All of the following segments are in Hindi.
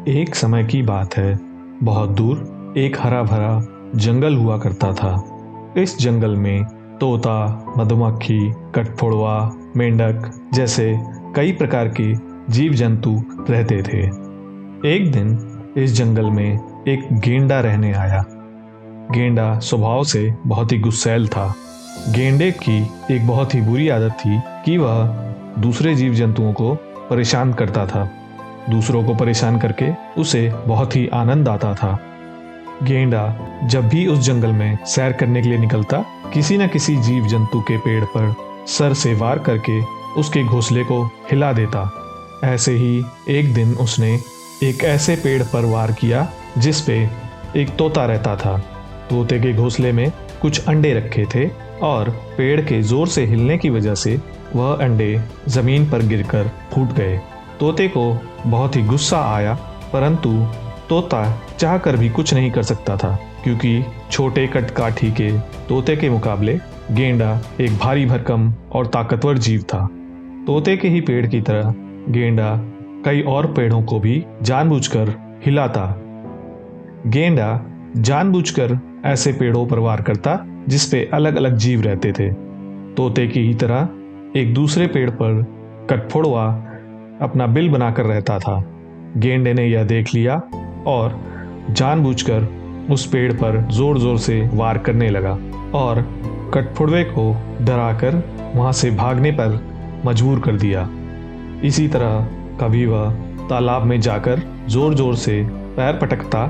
एक समय की बात है। बहुत दूर एक हरा भरा जंगल हुआ करता था। इस जंगल में तोता, मधुमक्खी, कठफोड़वा, मेंढक जैसे कई प्रकार के जीव जंतु रहते थे। एक दिन इस जंगल में एक गेंडा रहने आया। गेंडा स्वभाव से बहुत ही गुस्सैल था। गेंडे की एक बहुत ही बुरी आदत थी कि वह दूसरे जीव जंतुओं को परेशान करता था। दूसरों को परेशान करके उसे बहुत ही आनंद आता था। गेंडा जब भी उस जंगल में सैर करने के लिए निकलता, किसी न किसी जीव जंतु के पेड़ पर सर से वार करके उसके घोंसले को हिला देता। ऐसे ही एक दिन उसने एक ऐसे पेड़ पर वार किया जिस पे एक तोता रहता था। तोते के घोंसले में कुछ अंडे रखे थे और पेड़ के जोर से हिलने की वजह से वह अंडे जमीन पर गिरकर फूट गए। तोते को बहुत ही गुस्सा आया, परंतु तोता चाहकर भी कुछ नहीं कर सकता था, क्योंकि छोटे कदकाठी के तोते के मुकाबले गेंडा एक भारी भरकम और ताकतवर जीव था। तोते के ही पेड़ की तरह गेंडा कई और पेड़ों को भी जानबूझकर हिलाता। गेंडा जानबूझकर ऐसे पेड़ों पर वार करता जिस पे अलग अलग जीव रहते थे। तोते की ही तरह एक दूसरे पेड़ पर कठफोड़वा अपना बिल बनाकर रहता था। गेंडे ने यह देख लिया और जानबूझकर उस पेड़ पर जोर जोर से वार करने लगा और कठफोड़वे को डराकर वहां से भागने पर मजबूर कर दिया। इसी तरह कभी वह तालाब में जाकर जोर जोर से पैर पटकता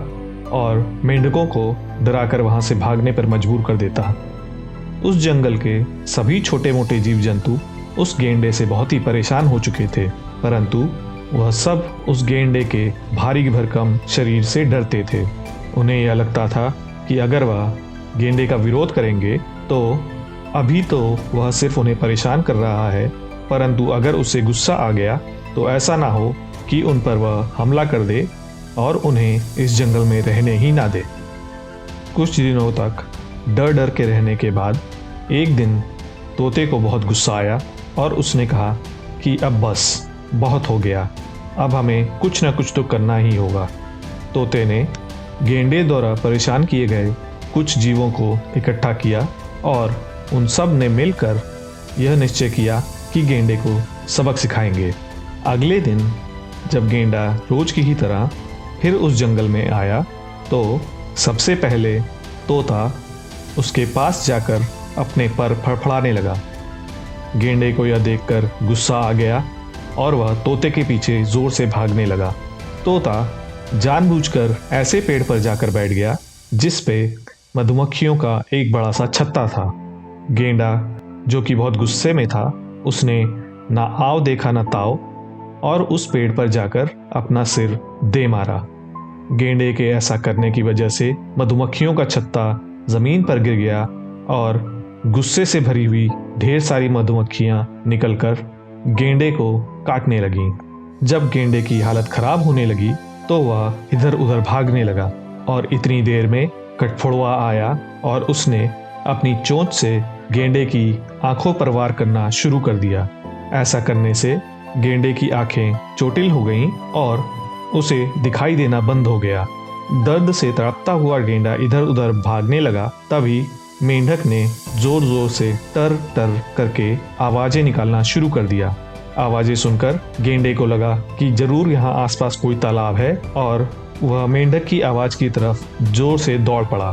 और मेंढकों को डराकर वहां से भागने पर मजबूर कर देता। उस जंगल के सभी छोटे मोटे जीव जंतु उस गेंडे से बहुत ही परेशान हो चुके थे, परंतु वह सब उस गेंडे के भारी भरकम शरीर से डरते थे। उन्हें यह लगता था कि अगर वह गेंडे का विरोध करेंगे तो अभी तो वह सिर्फ उन्हें परेशान कर रहा है, परंतु अगर उससे गुस्सा आ गया तो ऐसा ना हो कि उन पर वह हमला कर दे और उन्हें इस जंगल में रहने ही ना दे। कुछ दिनों तक डर डर के रहने के बाद एक दिन तोते को बहुत गुस्सा आया और उसने कहा कि अब बस बहुत हो गया, अब हमें कुछ ना कुछ तो करना ही होगा। तोते ने गेंडे द्वारा परेशान किए गए कुछ जीवों को इकट्ठा किया और उन सब ने मिलकर यह निश्चय किया कि गेंडे को सबक सिखाएंगे। अगले दिन जब गेंडा रोज की ही तरह फिर उस जंगल में आया तो सबसे पहले तोता उसके पास जाकर अपने पर फड़फड़ाने लगा। गेंडे को यह देखकर गुस्सा आ गया और वह तोते के पीछे जोर से भागने लगा। तोता जानबूझकर ऐसे पेड़ पर जाकर बैठ गया जिस पे मधुमक्खियों का एक बड़ा सा छत्ता था। गेंडा जो कि बहुत गुस्से में था, उसने ना आव देखा ना ताव और उस पेड़ पर जाकर अपना सिर दे मारा। गेंडे के ऐसा करने की वजह से मधुमक्खियों का छत्ता जमीन पर गिर गया और गुस्से से भरी हुई ढेर सारी मधुमक्खियां निकलकर गेंडे को काटने लगीं। जब गेंडे की हालत खराब होने लगी तो वह इधर उधर भागने लगा और इतनी देर में कठफोड़वा आया और उसने अपनी चोंच से गेंडे की आंखों पर वार करना शुरू कर दिया। ऐसा करने से गेंडे की आंखें चोटिल हो गईं और उसे दिखाई देना बंद हो गया। दर्द से तड़पता हुआ गेंडा इधर उधर भागने लगा। तभी मेंढक ने जोर जोर से टर टर करके आवाजें निकालना शुरू कर दिया। आवाजें सुनकर गेंडे को लगा कि जरूर यहाँ आसपास कोई तालाब है और वह मेंढक की आवाज की तरफ जोर से दौड़ पड़ा,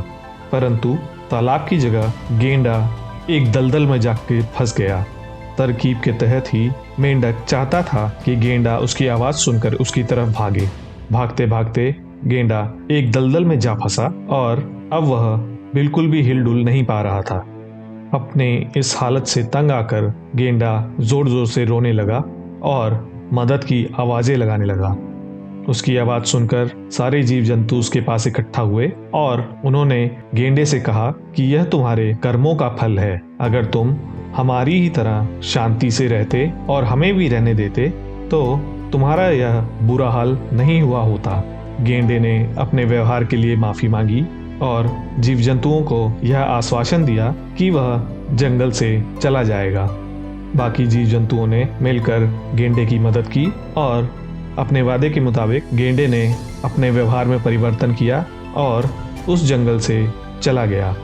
परंतु तालाब की जगह गेंडा एक दलदल में जाकर फंस गया। तरकीब के तहत ही मेंढक चाहता था कि गेंडा उसकी आवाज सुनकर उसकी तरफ भागे। भागते भागते गेंडा एक दलदल में जा फंसा और अब वह बिल्कुल भी हिलडुल नहीं पा रहा था। अपने इस हालत से तंग आकर गेंडा जोर जोर से रोने लगा और मदद की आवाजें लगाने लगा। उसकी आवाज सुनकर सारे जीव जंतु उसके पास इकट्ठा हुए और उन्होंने गेंडे से कहा कि यह तुम्हारे कर्मों का फल है। अगर तुम हमारी ही तरह शांति से रहते और हमें भी रहने देते तो तुम्हारा यह बुरा हाल नहीं हुआ होता। गेंडे ने अपने व्यवहार के लिए माफी मांगी और जीव जंतुओं को यह आश्वासन दिया कि वह जंगल से चला जाएगा। बाकी जीव जंतुओं ने मिलकर गेंडे की मदद की और अपने वादे के मुताबिक गेंडे ने अपने व्यवहार में परिवर्तन किया और उस जंगल से चला गया।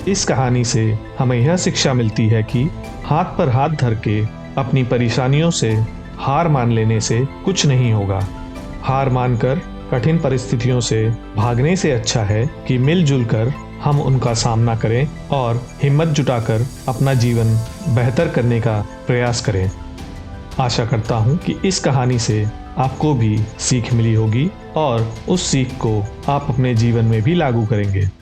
इस कहानी से हमें यह शिक्षा मिलती है कि हाथ पर हाथ धर के अपनी परेशानियों से हार मान लेने से कुछ नहीं होगा। हार मानकर कठिन परिस्थितियों से भागने से अच्छा है कि मिलजुल कर हम उनका सामना करें और हिम्मत जुटाकर अपना जीवन बेहतर करने का प्रयास करें। आशा करता हूं कि इस कहानी से आपको भी सीख मिली होगी और उस सीख को आप अपने जीवन में भी लागू करेंगे।